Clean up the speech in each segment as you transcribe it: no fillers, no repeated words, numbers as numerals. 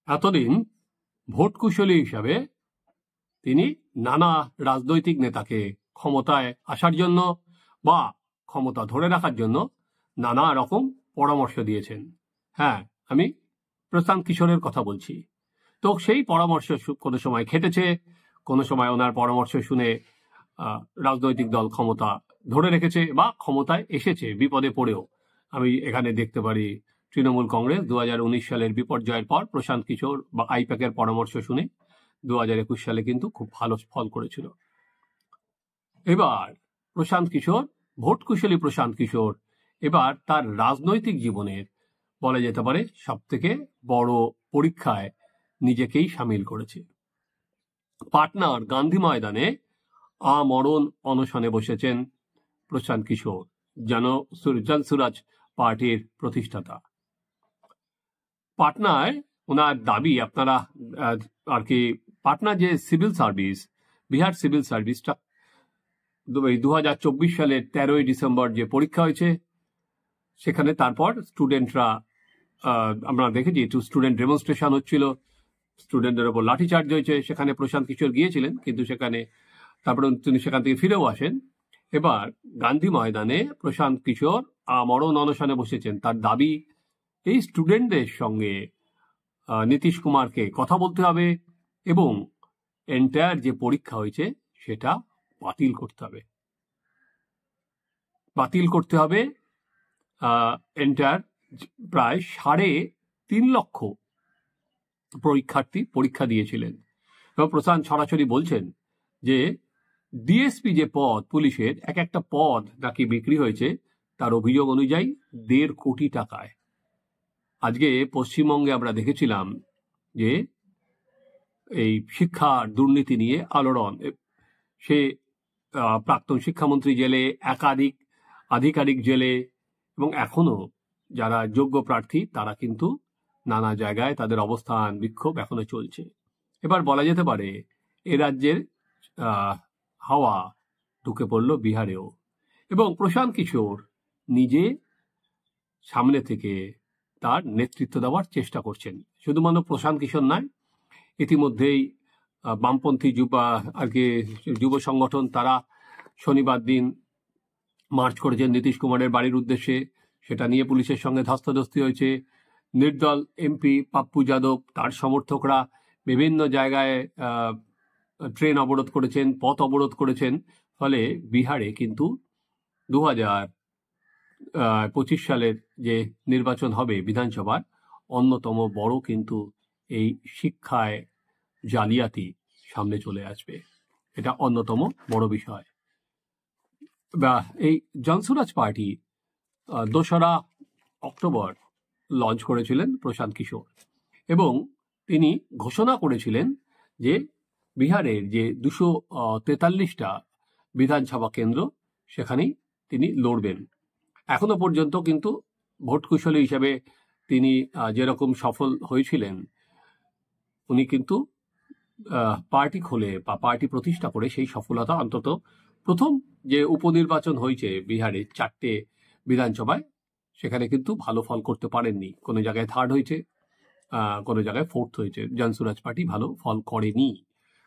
এতদিন ভোট কুশলী হিসাবে তিনি নানা রাজনৈতিক নেতাকে ক্ষমতায় আসার জন্য বা ক্ষমতা ধরে রাখার জন্য নানা রকম পরামর্শ দিয়েছেন। হ্যাঁ, আমি প্রশান্ত কিশোরের কথা বলছি। তো সেই পরামর্শ কোনো সময় খেটেছে, কোনো সময় ওনার পরামর্শ শুনে রাজনৈতিক দল ক্ষমতা ধরে রেখেছে বা ক্ষমতায় এসেছে বিপদে পড়েও। আমি এখানে দেখতে পারি তৃণমূল কংগ্রেস 2019 সালের বিপর্যয়ের পর প্রশান্ত কিশোর বা আইপ্যাকের পরামর্শ শুনে 2021 সালে কিন্তু খুব ভালো ফল করেছিল। এবার প্রশান্ত কিশোর, ভোট কুশলী প্রশান্ত কিশোর এবার তার রাজনৈতিক জীবনের বলা যেতে পারে সব থেকে বড় পরীক্ষায় নিজেকেই সামিল করেছে। পাটনার গান্ধী ময়দানে আমরণ অনশনে বসেছেন প্রশান্ত কিশোর, জনসুরাজ পার্টির প্রতিষ্ঠাতা। পাটনায় ওনার দাবি, আপনারা আর কি, পাটনা যে সিভিল সার্ভিস, বিহার সিভিল সার্ভিসটা 2024 সালের 13ই ডিসেম্বর যে পরীক্ষা হয়েছে, সেখানে তারপর স্টুডেন্টরা, আমরা দেখেছি স্টুডেন্ট ডেমনস্ট্রেশন হচ্ছিল, স্টুডেন্টদের ওপর লাঠিচার্জ হয়েছে। সেখানে প্রশান্ত কিশোর গিয়েছিলেন, কিন্তু সেখানে তারপরে তিনি সেখান থেকে ফিরেও আসেন। এবার গান্ধী ময়দানে প্রশান্ত কিশোর আমরণ অনশনে বসেছেন। তার দাবি, এই স্টুডেন্টদের সঙ্গে নীতিশ কুমারকে কথা বলতে হবে এবং এন্টায়ার যে পরীক্ষা হয়েছে সেটা বাতিল করতে হবে। এন্টায়ার প্রায় 3.5 লক্ষ পরীক্ষার্থী পরীক্ষা দিয়েছিলেন। এবং প্রশান্ত সরাসরি বলছেন যে ডিএসপি যে পদ পুলিশের, একটা পদ নাকি বিক্রি হয়েছে তার অভিযোগ অনুযায়ী 1.5 কোটি টাকায়। আজকে পশ্চিমবঙ্গে আমরা দেখেছিলাম যে এই শিক্ষা দুর্নীতি নিয়ে আলোড়ন। সে প্রাক্তন শিক্ষামন্ত্রী জেলে, একাধিক আধিকারিক জেলে, এবং এখনো যারা যোগ্য প্রার্থী তারা কিন্তু নানা জায়গায় তাদের অবস্থান বিক্ষোভ এখনো চলছে। এবার বলা যেতে পারে এ রাজ্যের হাওয়া ঢুকে পড়ল বিহারেও, এবং প্রশান্ত কিশোর নিজে সামনে থেকে তার নেতৃত্ব দেওয়ার চেষ্টা করছেন। শুধুমাত্র প্রশান্ত কিশোর নয়, ইতিমধ্যেই বামপন্থী যুব সংগঠন তারা শনিবার দিন মার্চ করেছেন নীতিশ কুমারের বাড়ির উদ্দেশ্যে। সেটা নিয়ে পুলিশের সঙ্গে ধস্তাধস্তি হয়েছে। নির্দল এমপি পাপ্পু যাদব, তার সমর্থকরা বিভিন্ন জায়গায় ট্রেন অবরোধ করেছেন, পথ অবরোধ করেছেন। ফলে বিহারে কিন্তু 2025 সালের যে নির্বাচন হবে বিধানসভার, অন্যতম বড় কিন্তু এই শিক্ষায় জালিয়াতি সামনে চলে আসবে। এটা অন্যতম বড় বিষয়। এই জনসুরাজ পার্টি 2রা অক্টোবর লঞ্চ করেছিলেন প্রশান্ত কিশোর, এবং তিনি ঘোষণা করেছিলেন যে বিহারের যে 243টা বিধানসভা কেন্দ্র সেখানেই তিনি লড়বেন। এখনো পর্যন্ত কিন্তু ভোট কুশলী হিসাবে তিনি যেরকম সফল হয়েছিলেন, উনি কিন্তু পার্টি খোলে বা পার্টি প্রতিষ্ঠা করে সেই সফলতা, অন্তত প্রথম যে উপনির্বাচন হয়েছে বিহারে 4টে বিধানসভায়, সেখানে কিন্তু ভালো ফল করতে পারেননি। কোনো জায়গায় 3rd হয়েছে, কোনো জায়গায় 4th হয়েছে। জনসুরাজ পার্টি ভালো ফল করেনি,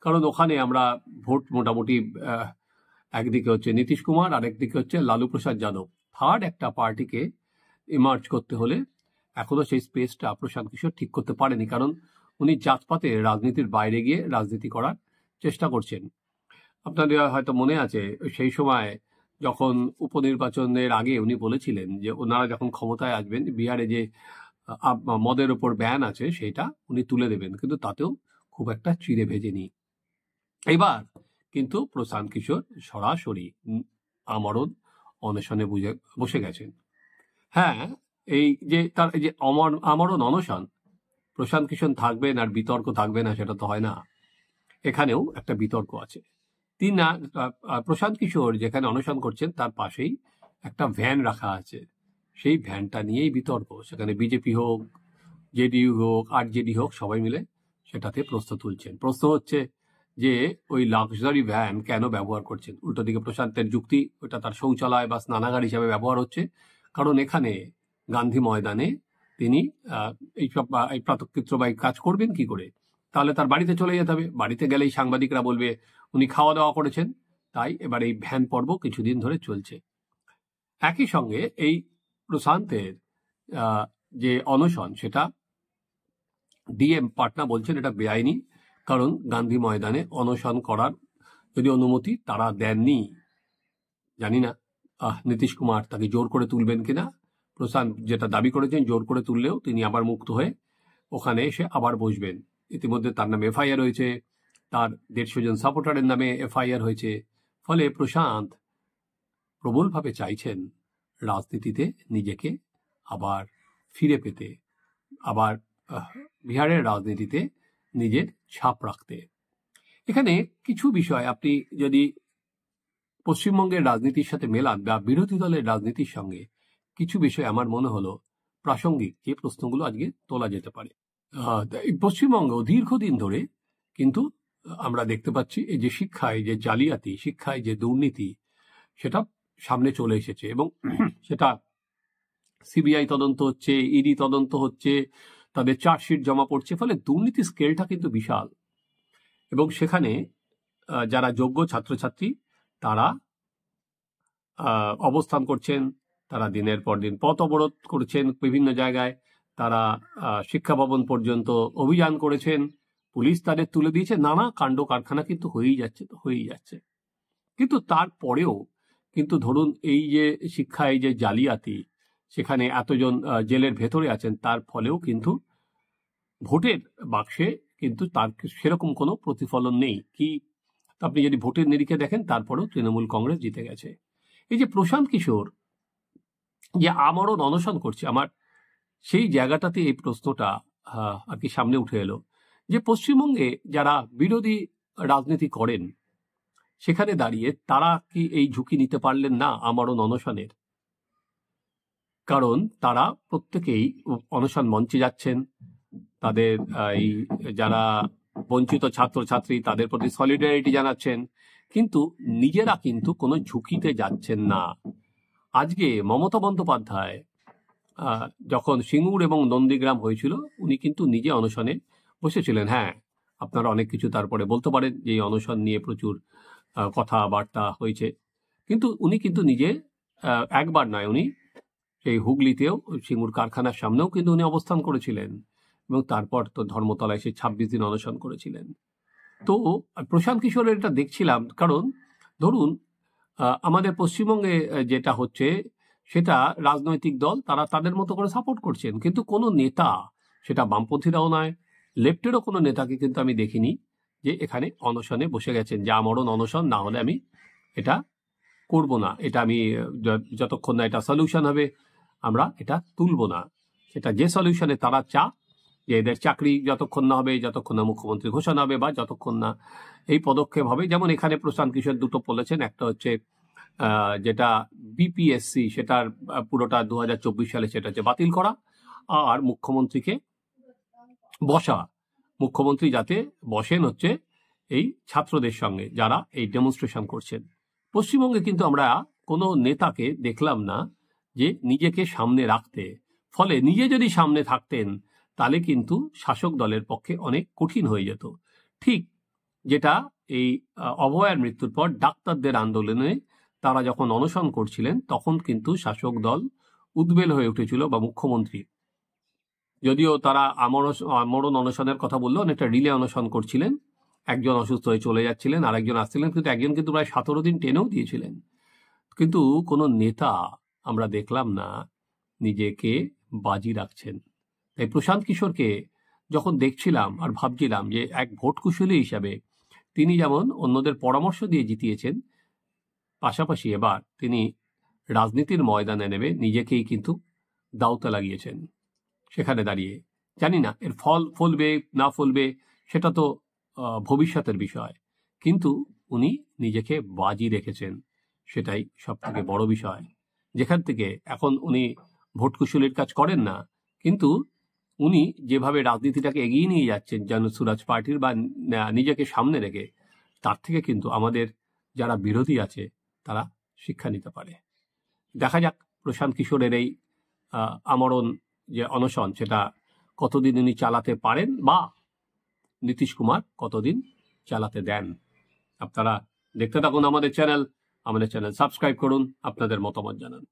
কারণ ওখানে আমরা ভোট মোটামুটি একদিকে হচ্ছে নীতিশ কুমার, আরেকদিকে হচ্ছে লালু প্রসাদ যাদব। 3rd একটা পার্টিকে ইমার্জ করতে হলে এখনো সেই স্পেসটা প্রশান্ত কিশোর ঠিক করতে পারেনি, কারণ উনি জাতপাতে রাজনীতির বাইরে গিয়ে রাজনীতি করার চেষ্টা করছেন। আপনাদের হয়তো মনে আছে সেই সময় যখন উপনির্বাচনের আগে উনি বলেছিলেন যে ওনারা যখন ক্ষমতায় আসবেন বিহারে যে মদের ওপর ব্যান আছে সেটা উনি তুলে দেবেন, কিন্তু তাতেও খুব একটা চিড়ে ভেজেনি। এবার কিন্তু প্রশান্ত কিশোর সরাসরি আমরণ অনশনে বসে গেছেন। হ্যাঁ, এই যে তার যে আমরণ অনশন, প্রশান্ত কিশোর থাকবেন আর বিতর্ক থাকবে না সেটা তো হয় না। এখানেও একটা বিতর্ক আছে। প্রশান্ত কিশোর যেখানে অনশন করছেন তার পাশেই একটা ভ্যান রাখা আছে, সেই ভ্যানটা নিয়েই বিতর্ক। সেখানে বিজেপি হোক, জেডিইউ হোক, আরজেডি হোক, সবাই মিলে সেটাতে প্রশ্ন তুলছেন। প্রশ্ন হচ্ছে যে ওই লাক্সারি ভ্যান কেন ব্যবহার করছেন। উল্টো দিকে প্রশান্তের যুক্তি, ওটা তার শৌচালয় বা স্নানাগার হিসাবে ব্যবহার হচ্ছে, কারণ এখানে গান্ধী ময়দানে তিনি এই প্রাতকৃত্য কাজ করবেন কি করে? তাহলে তার বাড়িতে চলে যেতে হবে। বাড়িতে গেলেই সাংবাদিকরা বলবে উনি খাওয়া দাওয়া করেছেন। তাই এবার এই ভ্যান পর্ব কিছুদিন ধরে চলছে। একই সঙ্গে এই প্রশান্তের যে অনশন, সেটা ডিএম পাটনা বলছেন এটা বেআইনি, কারণ গান্ধী ময়দানে অনশন করার যদি অনুমতি তারা দেননি। জানি না নীতিশ কুমার তাকে জোর করে তুলবেন কিনা। প্রশান্ত যেটা দাবি করেছেন, জোর করে তুললেও তিনি আবার মুক্ত হয়ে ওখানে এসে আবার বসবেন। ইতিমধ্যে তার নামে এফআইআর হয়েছে, তার 150 জন সাপোর্টারের নামে এফআইআর হয়েছে। ফলে প্রশান্ত প্রবলভাবে চাইছেন রাজনীতিতে নিজেকে আবার ফিরে পেতে, আবার বিহারের রাজনীতিতে নিজের ছাপ রাখতে। এখানে কিছু বিষয় আপনি যদি পশ্চিমবঙ্গের রাজনীতির সাথে মেলান বা বিরোধী দলের রাজনীতির সঙ্গে, কিছু বিষয় আমার মনে হলো প্রাসঙ্গিক, যে প্রশ্নগুলো আজকে তোলা যেতে পারে। পশ্চিমবঙ্গেও দীর্ঘদিন ধরে কিন্তু আমরা দেখতে পাচ্ছি এই যে শিক্ষায় যে জালিয়াতি, শিক্ষায় যে দুর্নীতি, সেটা সামনে চলে এসেছে এবং সেটা সিবিআই তদন্ত হচ্ছে, ইডি তদন্ত হচ্ছে, তাদের চার্জশিট জমা পড়ছে। ফলে দুর্নীতির স্কেলটা কিন্তু বিশাল এবং সেখানে যারা যোগ্য ছাত্রছাত্রী তারা অবস্থান করছেন, তারা দিনের পর দিন পথ অবরোধ করছেন বিভিন্ন জায়গায়, তারা শিক্ষা ভবন পর্যন্ত অভিযান করেছেন, পুলিশ তাদের তুলে দিয়েছে, নানা কাণ্ড কারখানা কিন্তু হয়েই যাচ্ছে। কিন্তু তারপরেও কিন্তু ধরুন এই যে শিক্ষায় যে জালিয়াতি, সেখানে এতজন জেলের ভেতরে আছেন, তার ফলেও কিন্তু ভোটের বাক্সে কিন্তু তার সেরকম কোনো প্রতিফলন নেই। কি আপনি যদি ভোটের নিরিখে দেখেন, তারপরেও তৃণমূল কংগ্রেস জিতে গেছে। এই যে প্রশান্ত কিশোর যে আমরণ অনশন করছে, আমার সেই জায়গাটাতে এই প্রশ্নটা আর কি সামনে উঠে এলো যে পশ্চিমবঙ্গে যারা বিরোধী রাজনীতি করেন, সেখানে দাঁড়িয়ে তারা কি এই ঝুঁকি নিতে পারলেন না আমরণ অনশনের? কারণ তারা প্রত্যেকেই অনশন মঞ্চে যাচ্ছেন, তাদের এই যারা বঞ্চিত ছাত্রছাত্রী তাদের প্রতি সলিডারিটি জানাচ্ছেন, কিন্তু নিজেরা কিন্তু কোনো ঝুঁকিতে যাচ্ছেন না। আজকে মমতা বন্দ্যোপাধ্যায় যখন সিঙ্গুর এবং নন্দীগ্রাম হয়েছিল, উনি কিন্তু নিজে অনশনে বসেছিলেন। হ্যাঁ, আপনারা অনেক কিছু তারপরে বলতে পারেন যে এই অনশন নিয়ে প্রচুর কথাবার্তা হয়েছে, কিন্তু উনি কিন্তু নিজে একবার নয়, উনি সেই হুগলিতেও সিঙ্গুর কারখানার সামনেও কিন্তু উনি অবস্থান করেছিলেন এবং তারপর তো ধর্মতলায় সে 26 দিন অনশন করেছিলেন। তো প্রশান্ত কিশোরের এটা দেখছিলাম, কারণ ধরুন আমাদের পশ্চিমবঙ্গে যেটা হচ্ছে, সেটা রাজনৈতিক দল তারা তাদের মতো করে সাপোর্ট করছেন, কিন্তু কোনো নেতা, সেটা বামপন্থীরাও নয়, লেফটেরও কোনো নেতাকে কিন্তু আমি দেখিনি যে এখানে অনশনে বসে গেছেন, যে আমরণ অনশন না হলে আমি এটা করব না, এটা আমি যতক্ষণ না এটা সলিউশন হবে আমরা এটা তুলব না। সেটা যে সলিউশনে তারা যে এদের চাকরি যতক্ষণ না হবে, যতক্ষণ না মুখ্যমন্ত্রী ঘোষণা হবে, বা যতক্ষণ না এই পদক্ষেপ হবে। যেমন এখানে প্রশান্ত কিশোর দুটো বলেছেন, একটা হচ্ছে যেটা বিপিএসসি, সেটার পুরোটা 2024 সালে সেটা হচ্ছে বাতিল করা, আর মুখ্যমন্ত্রীকে বসা, মুখ্যমন্ত্রী যাতে বসেন হচ্ছে এই ছাত্রদের সঙ্গে যারা এই ডেমনস্ট্রেশন করছেন। পশ্চিমবঙ্গে কিন্তু আমরা কোনো নেতাকে দেখলাম না যে নিজেকে সামনে রাখতে। ফলে নিজে যদি সামনে থাকতেন তাহলে কিন্তু শাসক দলের পক্ষে অনেক কঠিন হয়ে যেত। ঠিক যেটা এই অভয়ার মৃত্যুর পর ডাক্তারদের আন্দোলনে তারা যখন অনশন করছিলেন, তখন কিন্তু শাসক দল উদ্বেল হয়ে উঠেছিল, বা মুখ্যমন্ত্রী, যদিও তারা আমরণ অনশনের কথা বললো, অনেকটা রিলে অনশন করছিলেন, একজন অসুস্থ হয়ে চলে যাচ্ছিলেন, আরেকজন আসছিলেন, কিন্তু একজন কিন্তু প্রায় 17 দিন টেনেও দিয়েছিলেন। কিন্তু কোনো নেতা আমরা দেখলাম না নিজেকে বাজি রাখছেন। তাই প্রশান্ত কিশোরকে যখন দেখছিলাম আর ভাবছিলাম যে এক ভোট কুশলী হিসাবে তিনি যেমন অন্যদের পরামর্শ দিয়ে জিতিয়েছেন, পাশাপাশি এবার তিনি রাজনীতির ময়দানে নেমে নিজেকেই কিন্তু দাঁওতে লাগিয়েছেন। সেখানে দাঁড়িয়ে জানি না এর ফল ফলবে না ফলবে, সেটা তো ভবিষ্যতের বিষয়, কিন্তু উনি নিজেকে বাজি রেখেছেন, সেটাই সব থেকে বড় বিষয়। যেখান থেকে এখন উনি ভোট কুশলীর কাজ করেন না, কিন্তু উনি যেভাবে রাজনীতিটাকে এগিয়ে নিয়ে যাচ্ছেন যেন সুরাজ পার্টির বা নিজেকে সামনে রেখে, তার থেকে কিন্তু আমাদের যারা বিরোধী আছে তারা শিক্ষা নিতে পারে। দেখা যাক প্রশান্ত কিশোরের এই আমরণ যে অনশন সেটা কতদিন উনি চালাতে পারেন বা নীতিশ কুমার কতদিন চালাতে দেন। আপনারা দেখতে থাকুন আমাদের চ্যানেল সাবস্ক্রাইব করুন, আপনাদের মতামত জানান।